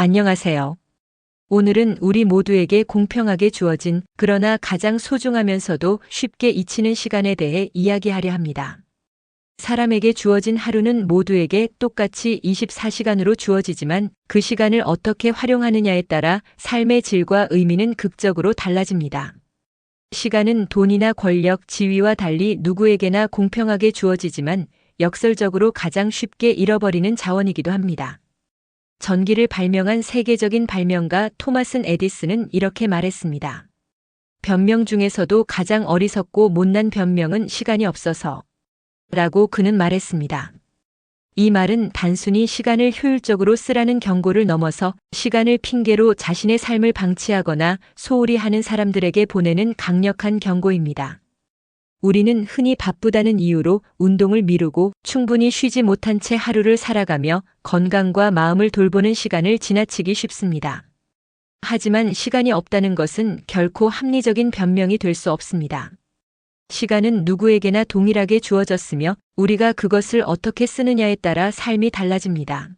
안녕하세요. 오늘은 우리 모두에게 공평하게 주어진 그러나 가장 소중하면서도 쉽게 잊히는 시간에 대해 이야기하려 합니다. 사람에게 주어진 하루는 모두에게 똑같이 24시간으로 주어지지만 그 시간을 어떻게 활용하느냐에 따라 삶의 질과 의미는 극적으로 달라집니다. 시간은 돈이나 권력, 지위와 달리 누구에게나 공평하게 주어지지만 역설적으로 가장 쉽게 잃어버리는 자원이기도 합니다. 전기를 발명한 세계적인 발명가 토마스 에디슨은 이렇게 말했습니다. 변명 중에서도 가장 어리석고 못난 변명은 시간이 없어서 라고 그는 말했습니다. 이 말은 단순히 시간을 효율적으로 쓰라는 경고를 넘어서 시간을 핑계로 자신의 삶을 방치하거나 소홀히 하는 사람들에게 보내는 강력한 경고입니다. 우리는 흔히 바쁘다는 이유로 운동을 미루고 충분히 쉬지 못한 채 하루를 살아가며 건강과 마음을 돌보는 시간을 지나치기 쉽습니다. 하지만 시간이 없다는 것은 결코 합리적인 변명이 될 수 없습니다. 시간은 누구에게나 동일하게 주어졌으며 우리가 그것을 어떻게 쓰느냐에 따라 삶이 달라집니다.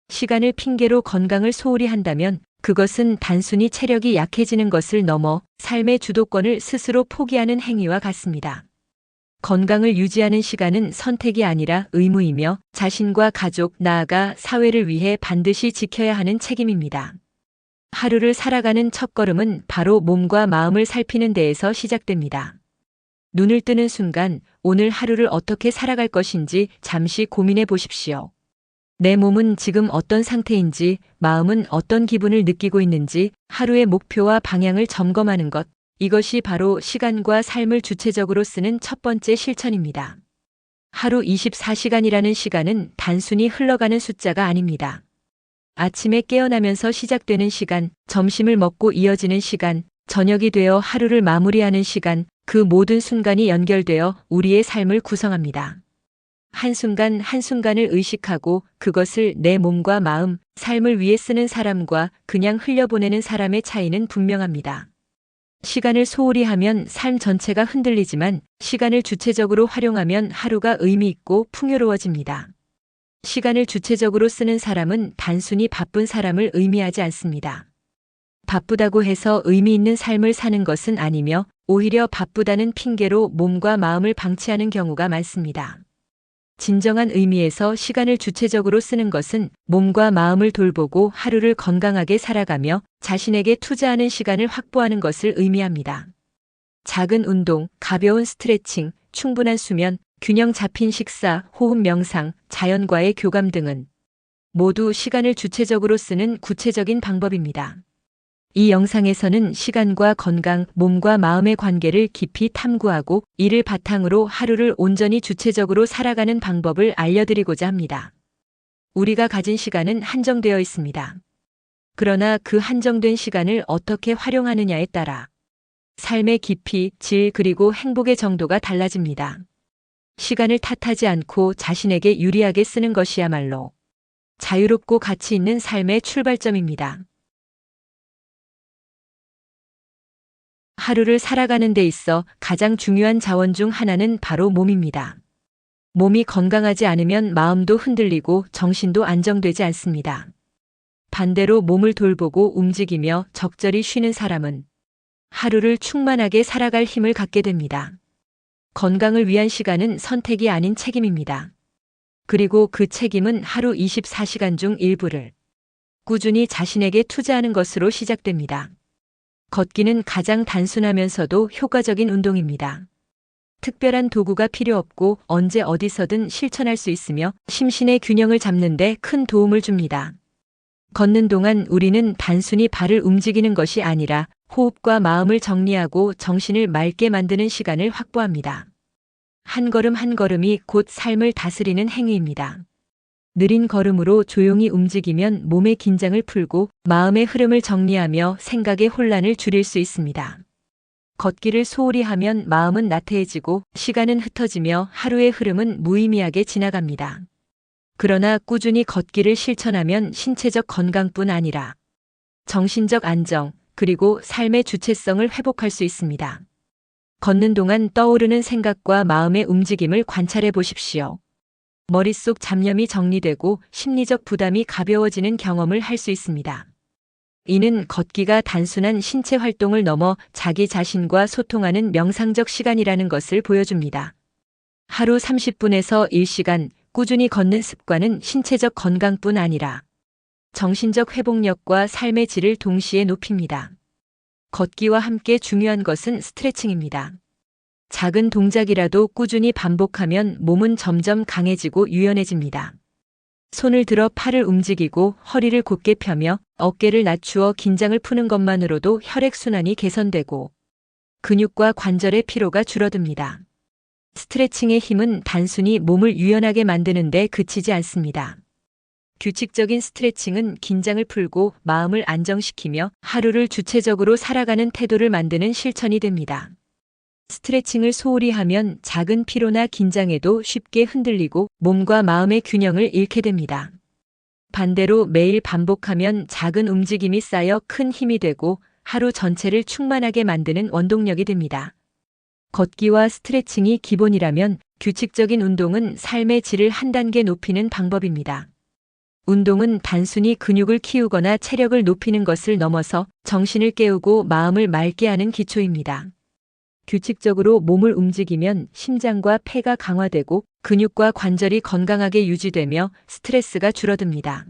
시간을 핑계로 건강을 소홀히 한다면 그것은 단순히 체력이 약해지는 것을 넘어 삶의 주도권을 스스로 포기하는 행위와 같습니다. 건강을 유지하는 시간은 선택이 아니라 의무이며 자신과 가족, 나아가 사회를 위해 반드시 지켜야 하는 책임입니다. 하루를 살아가는 첫걸음은 바로 몸과 마음을 살피는 데에서 시작됩니다. 눈을 뜨는 순간 오늘 하루를 어떻게 살아갈 것인지 잠시 고민해 보십시오. 내 몸은 지금 어떤 상태인지, 마음은 어떤 기분을 느끼고 있는지 하루의 목표와 방향을 점검하는 것, 이것이 바로 시간과 삶을 주체적으로 쓰는 첫 번째 실천입니다. 하루 24시간이라는 시간은 단순히 흘러가는 숫자가 아닙니다. 아침에 깨어나면서 시작되는 시간, 점심을 먹고 이어지는 시간, 저녁이 되어 하루를 마무리하는 시간, 그 모든 순간이 연결되어 우리의 삶을 구성합니다. 한순간 한순간을 의식하고 그것을 내 몸과 마음, 삶을 위해 쓰는 사람과 그냥 흘려보내는 사람의 차이는 분명합니다. 시간을 소홀히 하면 삶 전체가 흔들리지만 시간을 주체적으로 활용하면 하루가 의미 있고 풍요로워집니다. 시간을 주체적으로 쓰는 사람은 단순히 바쁜 사람을 의미하지 않습니다. 바쁘다고 해서 의미 있는 삶을 사는 것은 아니며 오히려 바쁘다는 핑계로 몸과 마음을 방치하는 경우가 많습니다. 진정한 의미에서 시간을 주체적으로 쓰는 것은 몸과 마음을 돌보고 하루를 건강하게 살아가며 자신에게 투자하는 시간을 확보하는 것을 의미합니다. 작은 운동, 가벼운 스트레칭, 충분한 수면, 균형 잡힌 식사, 호흡 명상, 자연과의 교감 등은 모두 시간을 주체적으로 쓰는 구체적인 방법입니다. 이 영상에서는 시간과 건강, 몸과 마음의 관계를 깊이 탐구하고 이를 바탕으로 하루를 온전히 주체적으로 살아가는 방법을 알려드리고자 합니다. 우리가 가진 시간은 한정되어 있습니다. 그러나 그 한정된 시간을 어떻게 활용하느냐에 따라 삶의 깊이, 질 그리고 행복의 정도가 달라집니다. 시간을 탓하지 않고 자신에게 유리하게 쓰는 것이야말로 자유롭고 가치 있는 삶의 출발점입니다. 하루를 살아가는 데 있어 가장 중요한 자원 중 하나는 바로 몸입니다. 몸이 건강하지 않으면 마음도 흔들리고 정신도 안정되지 않습니다. 반대로 몸을 돌보고 움직이며 적절히 쉬는 사람은 하루를 충만하게 살아갈 힘을 갖게 됩니다. 건강을 위한 시간은 선택이 아닌 책임입니다. 그리고 그 책임은 하루 24시간 중 일부를 꾸준히 자신에게 투자하는 것으로 시작됩니다. 걷기는 가장 단순하면서도 효과적인 운동입니다. 특별한 도구가 필요 없고 언제 어디서든 실천할 수 있으며 심신의 균형을 잡는 데 큰 도움을 줍니다. 걷는 동안 우리는 단순히 발을 움직이는 것이 아니라 호흡과 마음을 정리하고 정신을 맑게 만드는 시간을 확보합니다. 한 걸음 한 걸음이 곧 삶을 다스리는 행위입니다. 느린 걸음으로 조용히 움직이면 몸의 긴장을 풀고 마음의 흐름을 정리하며 생각의 혼란을 줄일 수 있습니다. 걷기를 소홀히 하면 마음은 나태해지고 시간은 흩어지며 하루의 흐름은 무의미하게 지나갑니다. 그러나 꾸준히 걷기를 실천하면 신체적 건강뿐 아니라 정신적 안정, 그리고 삶의 주체성을 회복할 수 있습니다. 걷는 동안 떠오르는 생각과 마음의 움직임을 관찰해 보십시오. 머릿속 잡념이 정리되고 심리적 부담이 가벼워지는 경험을 할 수 있습니다. 이는 걷기가 단순한 신체 활동을 넘어 자기 자신과 소통하는 명상적 시간이라는 것을 보여줍니다. 하루 30분에서 1시간 꾸준히 걷는 습관은 신체적 건강뿐 아니라 정신적 회복력과 삶의 질을 동시에 높입니다. 걷기와 함께 중요한 것은 스트레칭입니다. 작은 동작이라도 꾸준히 반복하면 몸은 점점 강해지고 유연해집니다. 손을 들어 팔을 움직이고 허리를 곧게 펴며 어깨를 낮추어 긴장을 푸는 것만으로도 혈액순환이 개선되고 근육과 관절의 피로가 줄어듭니다. 스트레칭의 힘은 단순히 몸을 유연하게 만드는 데 그치지 않습니다. 규칙적인 스트레칭은 긴장을 풀고 마음을 안정시키며 하루를 주체적으로 살아가는 태도를 만드는 실천이 됩니다. 스트레칭을 소홀히 하면 작은 피로나 긴장에도 쉽게 흔들리고 몸과 마음의 균형을 잃게 됩니다. 반대로 매일 반복하면 작은 움직임이 쌓여 큰 힘이 되고 하루 전체를 충만하게 만드는 원동력이 됩니다. 걷기와 스트레칭이 기본이라면 규칙적인 운동은 삶의 질을 한 단계 높이는 방법입니다. 운동은 단순히 근육을 키우거나 체력을 높이는 것을 넘어서 정신을 깨우고 마음을 맑게 하는 기초입니다. 규칙적으로 몸을 움직이면 심장과 폐가 강화되고 근육과 관절이 건강하게 유지되며 스트레스가 줄어듭니다.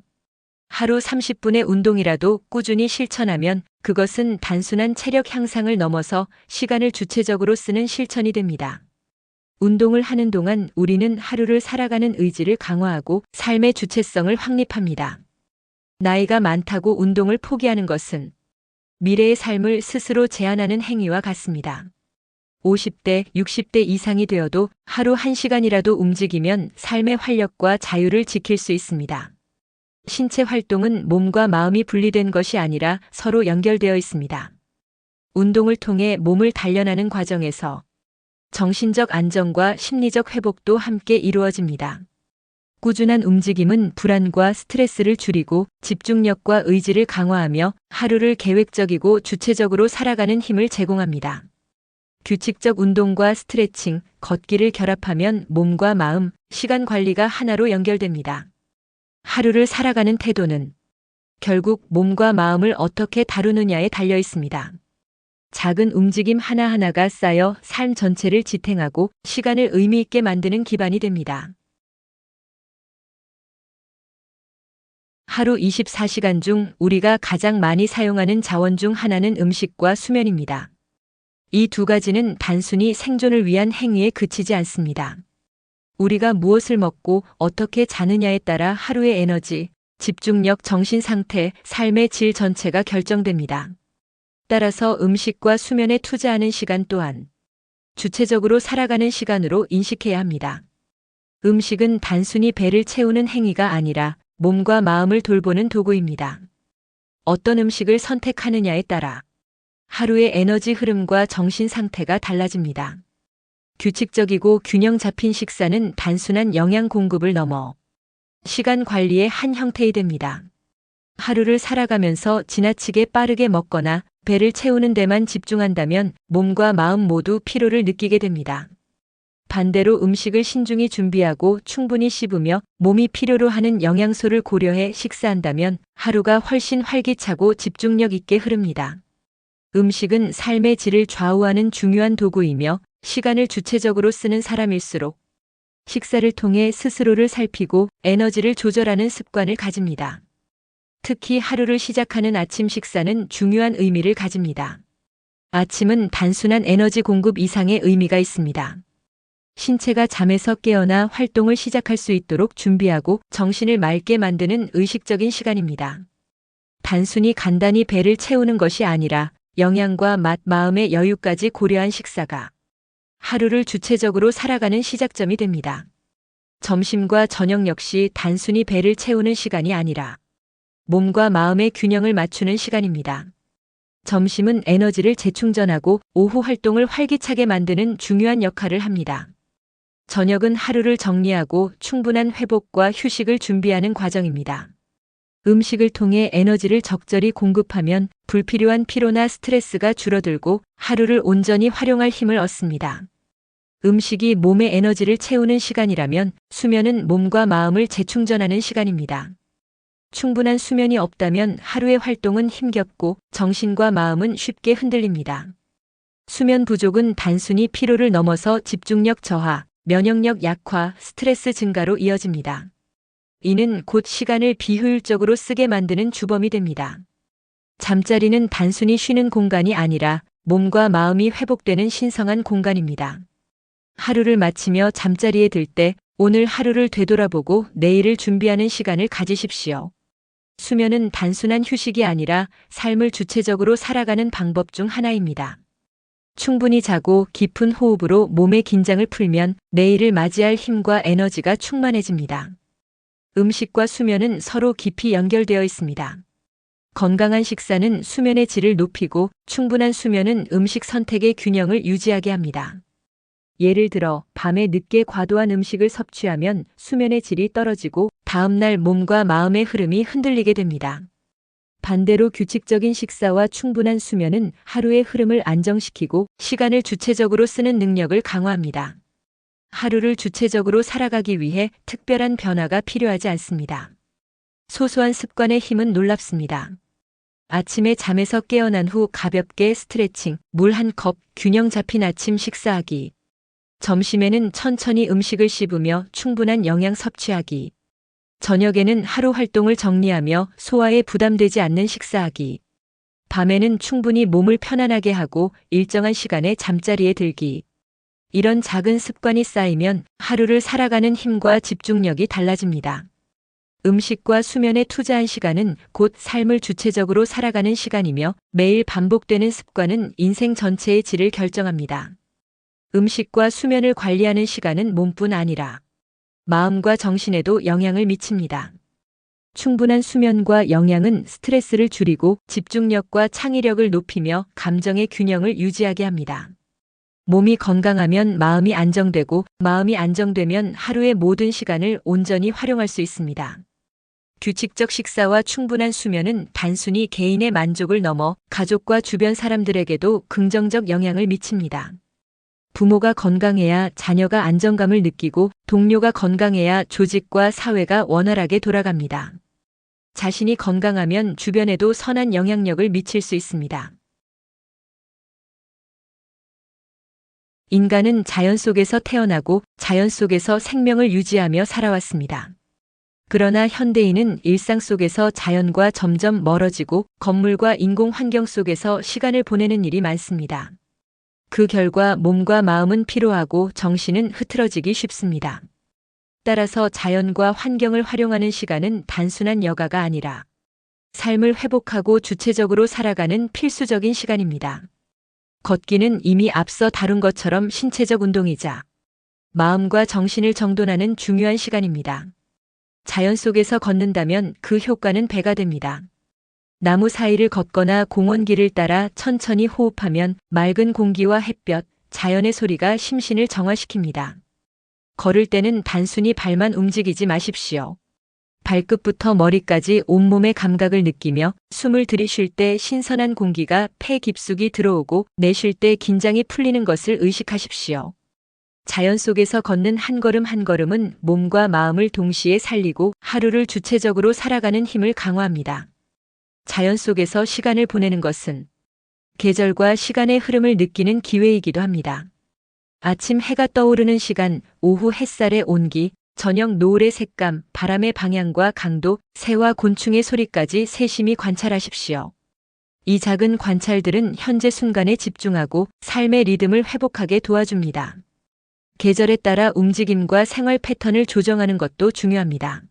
하루 30분의 운동이라도 꾸준히 실천하면 그것은 단순한 체력 향상을 넘어서 시간을 주체적으로 쓰는 실천이 됩니다. 운동을 하는 동안 우리는 하루를 살아가는 의지를 강화하고 삶의 주체성을 확립합니다. 나이가 많다고 운동을 포기하는 것은 미래의 삶을 스스로 제한하는 행위와 같습니다. 50대, 60대 이상이 되어도 하루 1시간이라도 움직이면 삶의 활력과 자유를 지킬 수 있습니다. 신체 활동은 몸과 마음이 분리된 것이 아니라 서로 연결되어 있습니다. 운동을 통해 몸을 단련하는 과정에서 정신적 안정과 심리적 회복도 함께 이루어집니다. 꾸준한 움직임은 불안과 스트레스를 줄이고 집중력과 의지를 강화하며 하루를 계획적이고 주체적으로 살아가는 힘을 제공합니다. 규칙적 운동과 스트레칭, 걷기를 결합하면 몸과 마음, 시간 관리가 하나로 연결됩니다. 하루를 살아가는 태도는 결국 몸과 마음을 어떻게 다루느냐에 달려 있습니다. 작은 움직임 하나하나가 쌓여 삶 전체를 지탱하고 시간을 의미 있게 만드는 기반이 됩니다. 하루 24시간 중 우리가 가장 많이 사용하는 자원 중 하나는 음식과 수면입니다. 이 두 가지는 단순히 생존을 위한 행위에 그치지 않습니다. 우리가 무엇을 먹고 어떻게 자느냐에 따라 하루의 에너지, 집중력, 정신 상태, 삶의 질 전체가 결정됩니다. 따라서 음식과 수면에 투자하는 시간 또한 주체적으로 살아가는 시간으로 인식해야 합니다. 음식은 단순히 배를 채우는 행위가 아니라 몸과 마음을 돌보는 도구입니다. 어떤 음식을 선택하느냐에 따라 하루의 에너지 흐름과 정신 상태가 달라집니다. 규칙적이고 균형 잡힌 식사는 단순한 영양 공급을 넘어 시간 관리의 한 형태이 됩니다. 하루를 살아가면서 지나치게 빠르게 먹거나 배를 채우는 데만 집중한다면 몸과 마음 모두 피로를 느끼게 됩니다. 반대로 음식을 신중히 준비하고 충분히 씹으며 몸이 필요로 하는 영양소를 고려해 식사한다면 하루가 훨씬 활기차고 집중력 있게 흐릅니다. 음식은 삶의 질을 좌우하는 중요한 도구이며 시간을 주체적으로 쓰는 사람일수록 식사를 통해 스스로를 살피고 에너지를 조절하는 습관을 가집니다. 특히 하루를 시작하는 아침 식사는 중요한 의미를 가집니다. 아침은 단순한 에너지 공급 이상의 의미가 있습니다. 신체가 잠에서 깨어나 활동을 시작할 수 있도록 준비하고 정신을 맑게 만드는 의식적인 시간입니다. 단순히 간단히 배를 채우는 것이 아니라 영양과 맛, 마음의 여유까지 고려한 식사가 하루를 주체적으로 살아가는 시작점이 됩니다. 점심과 저녁 역시 단순히 배를 채우는 시간이 아니라 몸과 마음의 균형을 맞추는 시간입니다. 점심은 에너지를 재충전하고 오후 활동을 활기차게 만드는 중요한 역할을 합니다. 저녁은 하루를 정리하고 충분한 회복과 휴식을 준비하는 과정입니다. 음식을 통해 에너지를 적절히 공급하면 불필요한 피로나 스트레스가 줄어들고 하루를 온전히 활용할 힘을 얻습니다. 음식이 몸의 에너지를 채우는 시간이라면 수면은 몸과 마음을 재충전하는 시간입니다. 충분한 수면이 없다면 하루의 활동은 힘겹고 정신과 마음은 쉽게 흔들립니다. 수면 부족은 단순히 피로를 넘어서 집중력 저하, 면역력 약화, 스트레스 증가로 이어집니다. 이는 곧 시간을 비효율적으로 쓰게 만드는 주범이 됩니다. 잠자리는 단순히 쉬는 공간이 아니라 몸과 마음이 회복되는 신성한 공간입니다. 하루를 마치며 잠자리에 들 때 오늘 하루를 되돌아보고 내일을 준비하는 시간을 가지십시오. 수면은 단순한 휴식이 아니라 삶을 주체적으로 살아가는 방법 중 하나입니다. 충분히 자고 깊은 호흡으로 몸의 긴장을 풀면 내일을 맞이할 힘과 에너지가 충만해집니다. 음식과 수면은 서로 깊이 연결되어 있습니다. 건강한 식사는 수면의 질을 높이고 충분한 수면은 음식 선택의 균형을 유지하게 합니다. 예를 들어 밤에 늦게 과도한 음식을 섭취하면 수면의 질이 떨어지고 다음날 몸과 마음의 흐름이 흔들리게 됩니다. 반대로 규칙적인 식사와 충분한 수면은 하루의 흐름을 안정시키고 시간을 주체적으로 쓰는 능력을 강화합니다. 하루를 주체적으로 살아가기 위해 특별한 변화가 필요하지 않습니다. 소소한 습관의 힘은 놀랍습니다. 아침에 잠에서 깨어난 후 가볍게 스트레칭, 물 한 컵, 균형 잡힌 아침 식사하기. 점심에는 천천히 음식을 씹으며 충분한 영양 섭취하기. 저녁에는 하루 활동을 정리하며 소화에 부담되지 않는 식사하기. 밤에는 충분히 몸을 편안하게 하고 일정한 시간에 잠자리에 들기. 이런 작은 습관이 쌓이면 하루를 살아가는 힘과 집중력이 달라집니다. 음식과 수면에 투자한 시간은 곧 삶을 주체적으로 살아가는 시간이며 매일 반복되는 습관은 인생 전체의 질을 결정합니다. 음식과 수면을 관리하는 시간은 몸뿐 아니라 마음과 정신에도 영향을 미칩니다. 충분한 수면과 영양은 스트레스를 줄이고 집중력과 창의력을 높이며 감정의 균형을 유지하게 합니다. 몸이 건강하면 마음이 안정되고 마음이 안정되면 하루의 모든 시간을 온전히 활용할 수 있습니다. 규칙적 식사와 충분한 수면은 단순히 개인의 만족을 넘어 가족과 주변 사람들에게도 긍정적 영향을 미칩니다. 부모가 건강해야 자녀가 안정감을 느끼고 동료가 건강해야 조직과 사회가 원활하게 돌아갑니다. 자신이 건강하면 주변에도 선한 영향력을 미칠 수 있습니다. 인간은 자연 속에서 태어나고 자연 속에서 생명을 유지하며 살아왔습니다. 그러나 현대인은 일상 속에서 자연과 점점 멀어지고 건물과 인공 환경 속에서 시간을 보내는 일이 많습니다. 그 결과 몸과 마음은 피로하고 정신은 흐트러지기 쉽습니다. 따라서 자연과 환경을 활용하는 시간은 단순한 여가가 아니라 삶을 회복하고 주체적으로 살아가는 필수적인 시간입니다. 걷기는 이미 앞서 다룬 것처럼 신체적 운동이자 마음과 정신을 정돈하는 중요한 시간입니다. 자연 속에서 걷는다면 그 효과는 배가 됩니다. 나무 사이를 걷거나 공원 길을 따라 천천히 호흡하면 맑은 공기와 햇볕, 자연의 소리가 심신을 정화시킵니다. 걸을 때는 단순히 발만 움직이지 마십시오. 발끝부터 머리까지 온몸의 감각을 느끼며 숨을 들이쉴 때 신선한 공기가 폐 깊숙이 들어오고 내쉴 때 긴장이 풀리는 것을 의식하십시오. 자연 속에서 걷는 한 걸음 한 걸음은 몸과 마음을 동시에 살리고 하루를 주체적으로 살아가는 힘을 강화합니다. 자연 속에서 시간을 보내는 것은 계절과 시간의 흐름을 느끼는 기회이기도 합니다. 아침 해가 떠오르는 시간, 오후 햇살의 온기, 저녁 노을의 색감, 바람의 방향과 강도, 새와 곤충의 소리까지 세심히 관찰하십시오. 이 작은 관찰들은 현재 순간에 집중하고 삶의 리듬을 회복하게 도와줍니다. 계절에 따라 움직임과 생활 패턴을 조정하는 것도 중요합니다.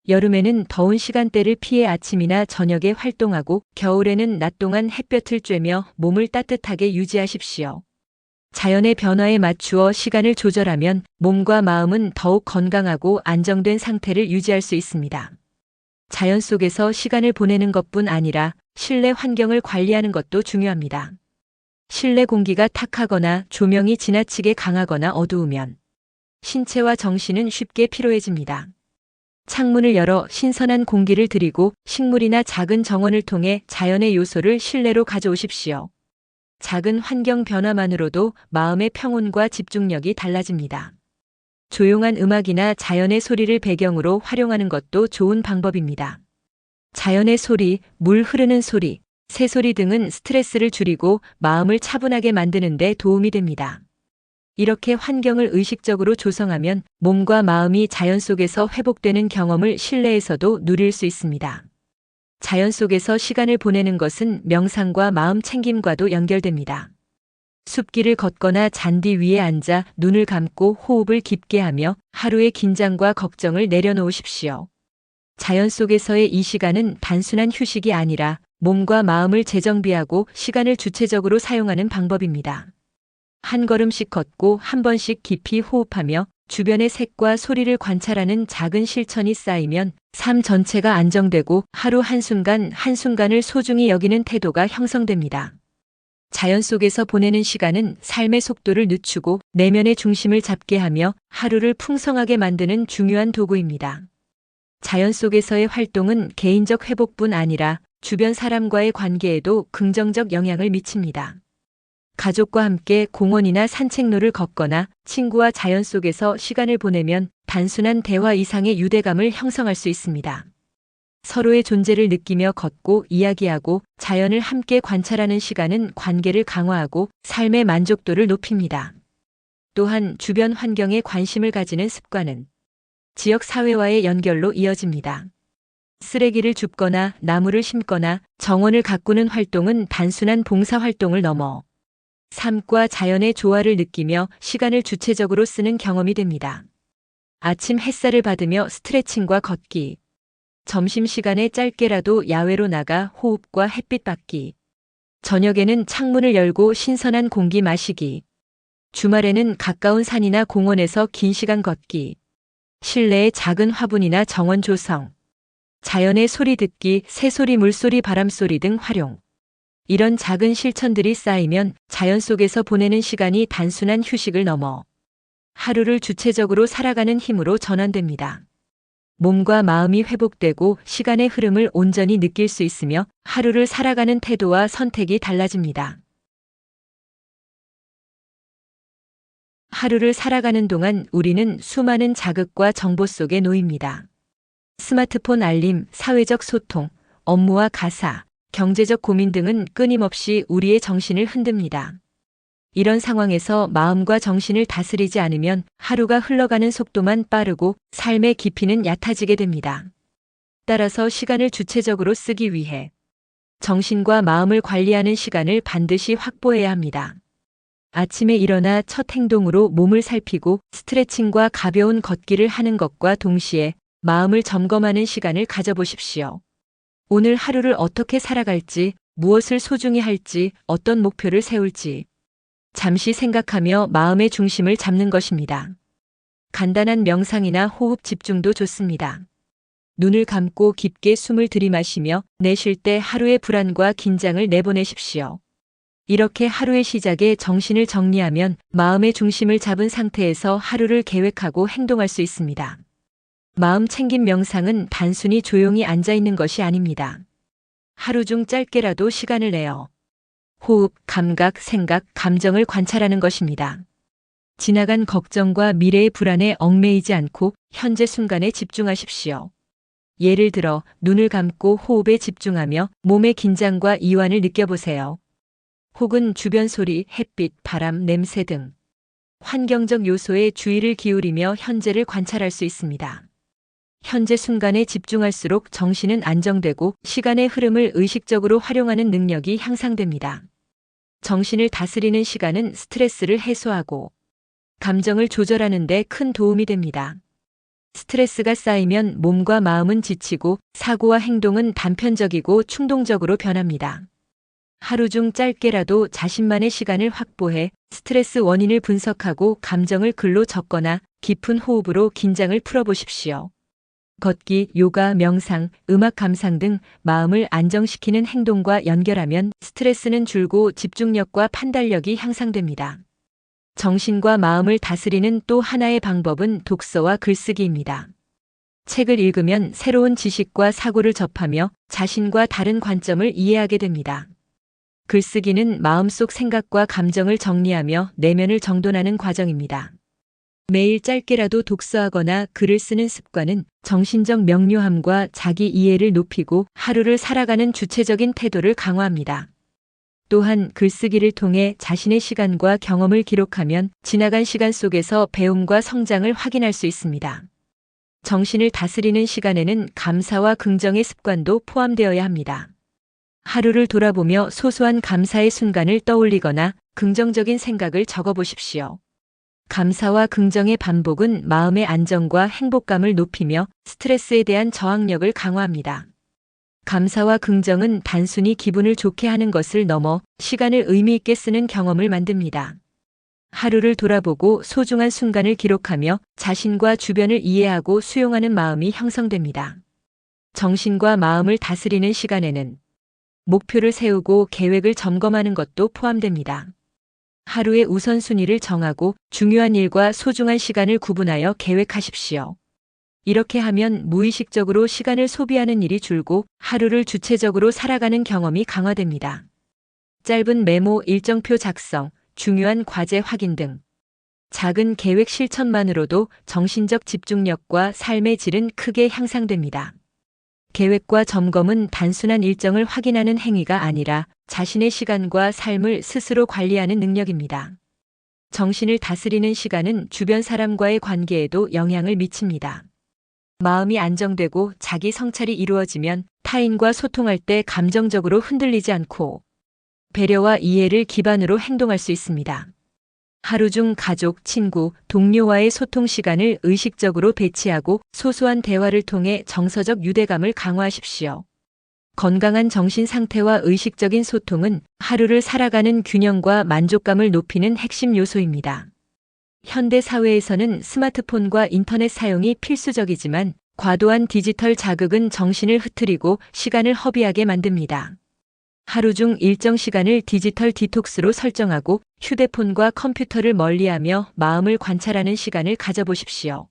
여름에는 더운 시간대를 피해 아침이나 저녁에 활동하고 겨울에는 낮 동안 햇볕을 쬐며 몸을 따뜻하게 유지하십시오. 자연의 변화에 맞추어 시간을 조절하면 몸과 마음은 더욱 건강하고 안정된 상태를 유지할 수 있습니다. 자연 속에서 시간을 보내는 것뿐 아니라 실내 환경을 관리하는 것도 중요합니다. 실내 공기가 탁하거나 조명이 지나치게 강하거나 어두우면 신체와 정신은 쉽게 피로해집니다. 창문을 열어 신선한 공기를 들이고 식물이나 작은 정원을 통해 자연의 요소를 실내로 가져오십시오. 작은 환경 변화만으로도 마음의 평온과 집중력이 달라집니다. 조용한 음악이나 자연의 소리를 배경으로 활용하는 것도 좋은 방법입니다. 자연의 소리, 물 흐르는 소리, 새소리 등은 스트레스를 줄이고 마음을 차분하게 만드는 데 도움이 됩니다. 이렇게 환경을 의식적으로 조성하면 몸과 마음이 자연 속에서 회복되는 경험을 실내에서도 누릴 수 있습니다. 자연 속에서 시간을 보내는 것은 명상과 마음 챙김과도 연결됩니다. 숲길을 걷거나 잔디 위에 앉아 눈을 감고 호흡을 깊게 하며 하루의 긴장과 걱정을 내려놓으십시오. 자연 속에서의 이 시간은 단순한 휴식이 아니라 몸과 마음을 재정비하고 시간을 주체적으로 사용하는 방법입니다. 한 걸음씩 걷고 한 번씩 깊이 호흡하며 주변의 색과 소리를 관찰하는 작은 실천이 쌓이면 삶 전체가 안정되고 하루 한순간 한순간을 소중히 여기는 태도가 형성됩니다. 자연 속에서 보내는 시간은 삶의 속도를 늦추고 내면의 중심을 잡게 하며 하루를 풍성하게 만드는 중요한 도구입니다. 자연 속에서의 활동은 개인적 회복뿐 아니라 주변 사람과의 관계에도 긍정적 영향을 미칩니다. 가족과 함께 공원이나 산책로를 걷거나 친구와 자연 속에서 시간을 보내면 단순한 대화 이상의 유대감을 형성할 수 있습니다. 서로의 존재를 느끼며 걷고 이야기하고 자연을 함께 관찰하는 시간은 관계를 강화하고 삶의 만족도를 높입니다. 또한 주변 환경에 관심을 가지는 습관은 지역 사회와의 연결로 이어집니다. 쓰레기를 줍거나 나무를 심거나 정원을 가꾸는 활동은 단순한 봉사 활동을 넘어 삶과 자연의 조화를 느끼며 시간을 주체적으로 쓰는 경험이 됩니다. 아침 햇살을 받으며 스트레칭과 걷기, 점심시간에 짧게라도 야외로 나가 호흡과 햇빛 받기, 저녁에는 창문을 열고 신선한 공기 마시기, 주말에는 가까운 산이나 공원에서 긴 시간 걷기, 실내의 작은 화분이나 정원 조성, 자연의 소리 듣기, 새소리, 물소리, 바람소리 등 활용. 이런 작은 실천들이 쌓이면 자연 속에서 보내는 시간이 단순한 휴식을 넘어 하루를 주체적으로 살아가는 힘으로 전환됩니다. 몸과 마음이 회복되고 시간의 흐름을 온전히 느낄 수 있으며 하루를 살아가는 태도와 선택이 달라집니다. 하루를 살아가는 동안 우리는 수많은 자극과 정보 속에 놓입니다. 스마트폰 알림, 사회적 소통, 업무와 가사, 경제적 고민 등은 끊임없이 우리의 정신을 흔듭니다. 이런 상황에서 마음과 정신을 다스리지 않으면 하루가 흘러가는 속도만 빠르고 삶의 깊이는 얕아지게 됩니다. 따라서 시간을 주체적으로 쓰기 위해 정신과 마음을 관리하는 시간을 반드시 확보해야 합니다. 아침에 일어나 첫 행동으로 몸을 살피고 스트레칭과 가벼운 걷기를 하는 것과 동시에 마음을 점검하는 시간을 가져보십시오. 오늘 하루를 어떻게 살아갈지, 무엇을 소중히 할지, 어떤 목표를 세울지 잠시 생각하며 마음의 중심을 잡는 것입니다. 간단한 명상이나 호흡 집중도 좋습니다. 눈을 감고 깊게 숨을 들이마시며 내쉴 때 하루의 불안과 긴장을 내보내십시오. 이렇게 하루의 시작에 정신을 정리하면 마음의 중심을 잡은 상태에서 하루를 계획하고 행동할 수 있습니다. 마음 챙김 명상은 단순히 조용히 앉아 있는 것이 아닙니다. 하루 중 짧게라도 시간을 내어 호흡, 감각, 생각, 감정을 관찰하는 것입니다. 지나간 걱정과 미래의 불안에 얽매이지 않고 현재 순간에 집중하십시오. 예를 들어 눈을 감고 호흡에 집중하며 몸의 긴장과 이완을 느껴보세요. 혹은 주변 소리, 햇빛, 바람, 냄새 등 환경적 요소에 주의를 기울이며 현재를 관찰할 수 있습니다. 현재 순간에 집중할수록 정신은 안정되고 시간의 흐름을 의식적으로 활용하는 능력이 향상됩니다. 정신을 다스리는 시간은 스트레스를 해소하고 감정을 조절하는 데 큰 도움이 됩니다. 스트레스가 쌓이면 몸과 마음은 지치고 사고와 행동은 단편적이고 충동적으로 변합니다. 하루 중 짧게라도 자신만의 시간을 확보해 스트레스 원인을 분석하고 감정을 글로 적거나 깊은 호흡으로 긴장을 풀어보십시오. 걷기, 요가, 명상, 음악 감상 등 마음을 안정시키는 행동과 연결하면 스트레스는 줄고 집중력과 판단력이 향상됩니다. 정신과 마음을 다스리는 또 하나의 방법은 독서와 글쓰기입니다. 책을 읽으면 새로운 지식과 사고를 접하며 자신과 다른 관점을 이해하게 됩니다. 글쓰기는 마음속 생각과 감정을 정리하며 내면을 정돈하는 과정입니다. 매일 짧게라도 독서하거나 글을 쓰는 습관은 정신적 명료함과 자기 이해를 높이고 하루를 살아가는 주체적인 태도를 강화합니다. 또한 글쓰기를 통해 자신의 시간과 경험을 기록하면 지나간 시간 속에서 배움과 성장을 확인할 수 있습니다. 정신을 다스리는 시간에는 감사와 긍정의 습관도 포함되어야 합니다. 하루를 돌아보며 소소한 감사의 순간을 떠올리거나 긍정적인 생각을 적어보십시오. 감사와 긍정의 반복은 마음의 안정과 행복감을 높이며 스트레스에 대한 저항력을 강화합니다. 감사와 긍정은 단순히 기분을 좋게 하는 것을 넘어 시간을 의미 있게 쓰는 경험을 만듭니다. 하루를 돌아보고 소중한 순간을 기록하며 자신과 주변을 이해하고 수용하는 마음이 형성됩니다. 정신과 마음을 다스리는 시간에는 목표를 세우고 계획을 점검하는 것도 포함됩니다. 하루의 우선순위를 정하고 중요한 일과 소중한 시간을 구분하여 계획하십시오. 이렇게 하면 무의식적으로 시간을 소비하는 일이 줄고 하루를 주체적으로 살아가는 경험이 강화됩니다. 짧은 메모, 일정표 작성, 중요한 과제 확인 등 작은 계획 실천만으로도 정신적 집중력과 삶의 질은 크게 향상됩니다. 계획과 점검은 단순한 일정을 확인하는 행위가 아니라 자신의 시간과 삶을 스스로 관리하는 능력입니다. 정신을 다스리는 시간은 주변 사람과의 관계에도 영향을 미칩니다. 마음이 안정되고 자기 성찰이 이루어지면 타인과 소통할 때 감정적으로 흔들리지 않고 배려와 이해를 기반으로 행동할 수 있습니다. 하루 중 가족, 친구, 동료와의 소통 시간을 의식적으로 배치하고 소소한 대화를 통해 정서적 유대감을 강화하십시오. 건강한 정신 상태와 의식적인 소통은 하루를 살아가는 균형과 만족감을 높이는 핵심 요소입니다. 현대 사회에서는 스마트폰과 인터넷 사용이 필수적이지만 과도한 디지털 자극은 정신을 흐트리고 시간을 허비하게 만듭니다. 하루 중 일정 시간을 디지털 디톡스로 설정하고 휴대폰과 컴퓨터를 멀리하며 마음을 관찰하는 시간을 가져보십시오.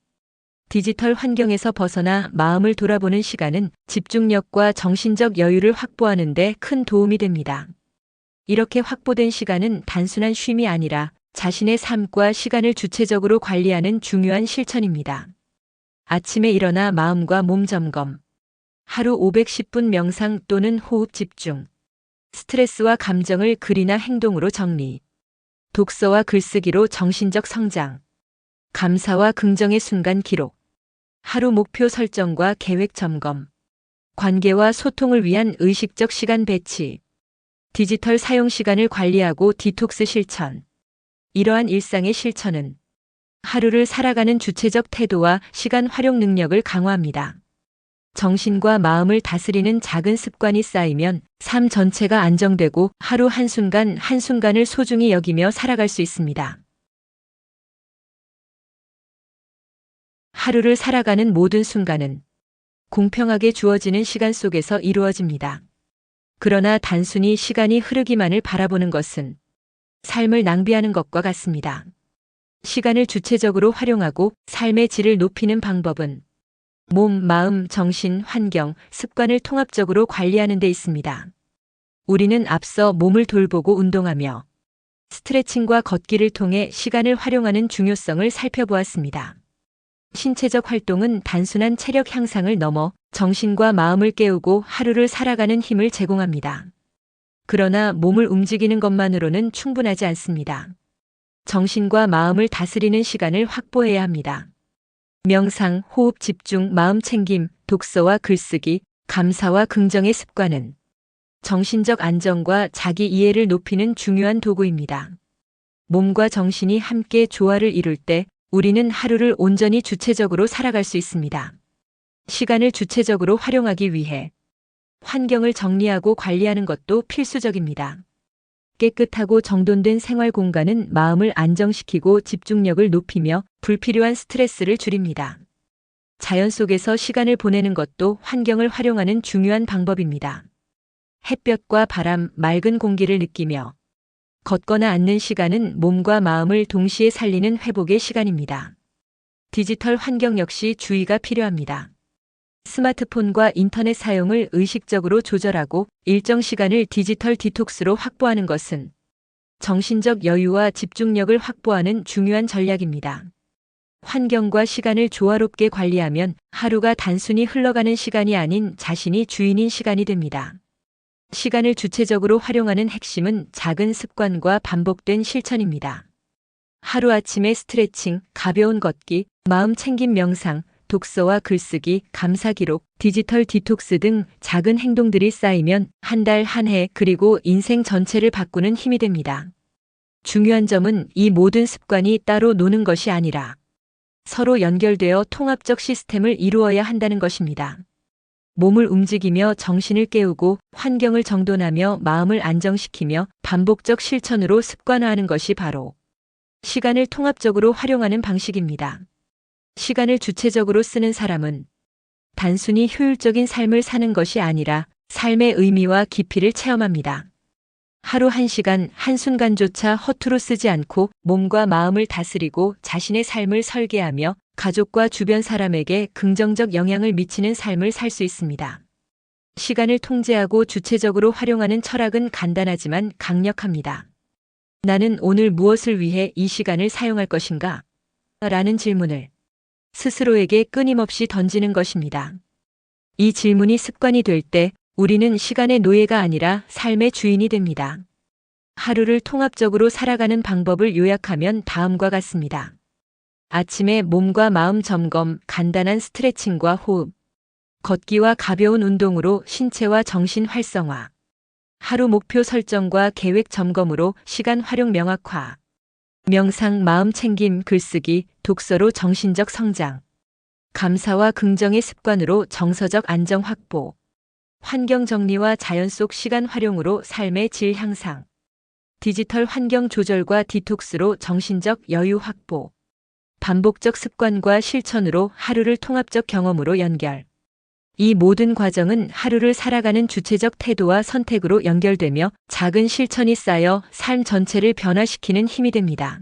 디지털 환경에서 벗어나 마음을 돌아보는 시간은 집중력과 정신적 여유를 확보하는 데 큰 도움이 됩니다. 이렇게 확보된 시간은 단순한 쉼이 아니라 자신의 삶과 시간을 주체적으로 관리하는 중요한 실천입니다. 아침에 일어나 마음과 몸 점검, 하루 510분 명상 또는 호흡 집중, 스트레스와 감정을 글이나 행동으로 정리, 독서와 글쓰기로 정신적 성장, 감사와 긍정의 순간 기록, 하루 목표 설정과 계획 점검, 관계와 소통을 위한 의식적 시간 배치, 디지털 사용 시간을 관리하고 디톡스 실천. 이러한 일상의 실천은 하루를 살아가는 주체적 태도와 시간 활용 능력을 강화합니다. 정신과 마음을 다스리는 작은 습관이 쌓이면 삶 전체가 안정되고 하루 한순간 한순간을 소중히 여기며 살아갈 수 있습니다. 하루를 살아가는 모든 순간은 공평하게 주어지는 시간 속에서 이루어집니다. 그러나 단순히 시간이 흐르기만을 바라보는 것은 삶을 낭비하는 것과 같습니다. 시간을 주체적으로 활용하고 삶의 질을 높이는 방법은 몸, 마음, 정신, 환경, 습관을 통합적으로 관리하는 데 있습니다. 우리는 앞서 몸을 돌보고 운동하며 스트레칭과 걷기를 통해 시간을 활용하는 중요성을 살펴보았습니다. 신체적 활동은 단순한 체력 향상을 넘어 정신과 마음을 깨우고 하루를 살아가는 힘을 제공합니다. 그러나 몸을 움직이는 것만으로는 충분하지 않습니다. 정신과 마음을 다스리는 시간을 확보해야 합니다. 명상, 호흡 집중, 마음 챙김, 독서와 글쓰기, 감사와 긍정의 습관은 정신적 안정과 자기 이해를 높이는 중요한 도구입니다. 몸과 정신이 함께 조화를 이룰 때 우리는 하루를 온전히 주체적으로 살아갈 수 있습니다. 시간을 주체적으로 활용하기 위해 환경을 정리하고 관리하는 것도 필수적입니다. 깨끗하고 정돈된 생활 공간은 마음을 안정시키고 집중력을 높이며 불필요한 스트레스를 줄입니다. 자연 속에서 시간을 보내는 것도 환경을 활용하는 중요한 방법입니다. 햇볕과 바람, 맑은 공기를 느끼며 걷거나 앉는 시간은 몸과 마음을 동시에 살리는 회복의 시간입니다. 디지털 환경 역시 주의가 필요합니다. 스마트폰과 인터넷 사용을 의식적으로 조절하고 일정 시간을 디지털 디톡스로 확보하는 것은 정신적 여유와 집중력을 확보하는 중요한 전략입니다. 환경과 시간을 조화롭게 관리하면 하루가 단순히 흘러가는 시간이 아닌 자신이 주인인 시간이 됩니다. 시간을 주체적으로 활용하는 핵심은 작은 습관과 반복된 실천입니다. 하루아침에 스트레칭, 가벼운 걷기, 마음 챙김 명상, 독서와 글쓰기, 감사 기록, 디지털 디톡스 등 작은 행동들이 쌓이면 한 달, 한 해, 그리고 인생 전체를 바꾸는 힘이 됩니다. 중요한 점은 이 모든 습관이 따로 노는 것이 아니라 서로 연결되어 통합적 시스템을 이루어야 한다는 것입니다. 몸을 움직이며 정신을 깨우고 환경을 정돈하며 마음을 안정시키며 반복적 실천으로 습관화하는 것이 바로 시간을 통합적으로 활용하는 방식입니다. 시간을 주체적으로 쓰는 사람은 단순히 효율적인 삶을 사는 것이 아니라 삶의 의미와 깊이를 체험합니다. 하루 1시간, 한순간조차 허투루 쓰지 않고 몸과 마음을 다스리고 자신의 삶을 설계하며 가족과 주변 사람에게 긍정적 영향을 미치는 삶을 살 수 있습니다. 시간을 통제하고 주체적으로 활용하는 철학은 간단하지만 강력합니다. 나는 오늘 무엇을 위해 이 시간을 사용할 것인가? 라는 질문을 스스로에게 끊임없이 던지는 것입니다. 이 질문이 습관이 될 때 우리는 시간의 노예가 아니라 삶의 주인이 됩니다. 하루를 통합적으로 살아가는 방법을 요약하면 다음과 같습니다. 아침에 몸과 마음 점검, 간단한 스트레칭과 호흡, 걷기와 가벼운 운동으로 신체와 정신 활성화, 하루 목표 설정과 계획 점검으로 시간 활용 명확화, 명상, 마음 챙김, 글쓰기, 독서로 정신적 성장, 감사와 긍정의 습관으로 정서적 안정 확보, 환경 정리와 자연 속 시간 활용으로 삶의 질 향상, 디지털 환경 조절과 디톡스로 정신적 여유 확보, 반복적 습관과 실천으로 하루를 통합적 경험으로 연결. 이 모든 과정은 하루를 살아가는 주체적 태도와 선택으로 연결되며 작은 실천이 쌓여 삶 전체를 변화시키는 힘이 됩니다.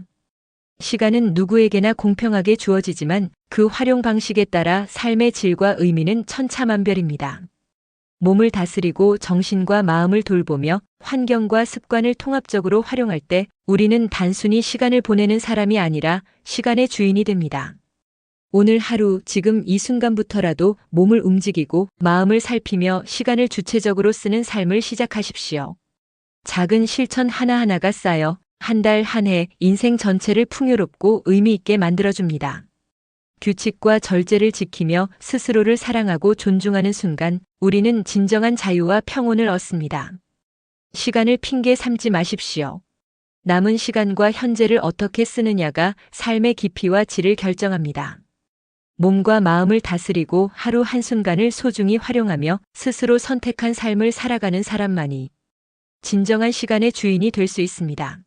시간은 누구에게나 공평하게 주어지지만 그 활용 방식에 따라 삶의 질과 의미는 천차만별입니다. 몸을 다스리고 정신과 마음을 돌보며 환경과 습관을 통합적으로 활용할 때 우리는 단순히 시간을 보내는 사람이 아니라 시간의 주인이 됩니다. 오늘 하루 지금 이 순간부터라도 몸을 움직이고 마음을 살피며 시간을 주체적으로 쓰는 삶을 시작하십시오. 작은 실천 하나하나가 쌓여 한 달, 한 해, 인생 전체를 풍요롭고 의미 있게 만들어줍니다. 규칙과 절제를 지키며 스스로를 사랑하고 존중하는 순간 우리는 진정한 자유와 평온을 얻습니다. 시간을 핑계 삼지 마십시오. 남은 시간과 현재를 어떻게 쓰느냐가 삶의 깊이와 질을 결정합니다. 몸과 마음을 다스리고 하루 한순간을 소중히 활용하며 스스로 선택한 삶을 살아가는 사람만이 진정한 시간의 주인이 될 수 있습니다.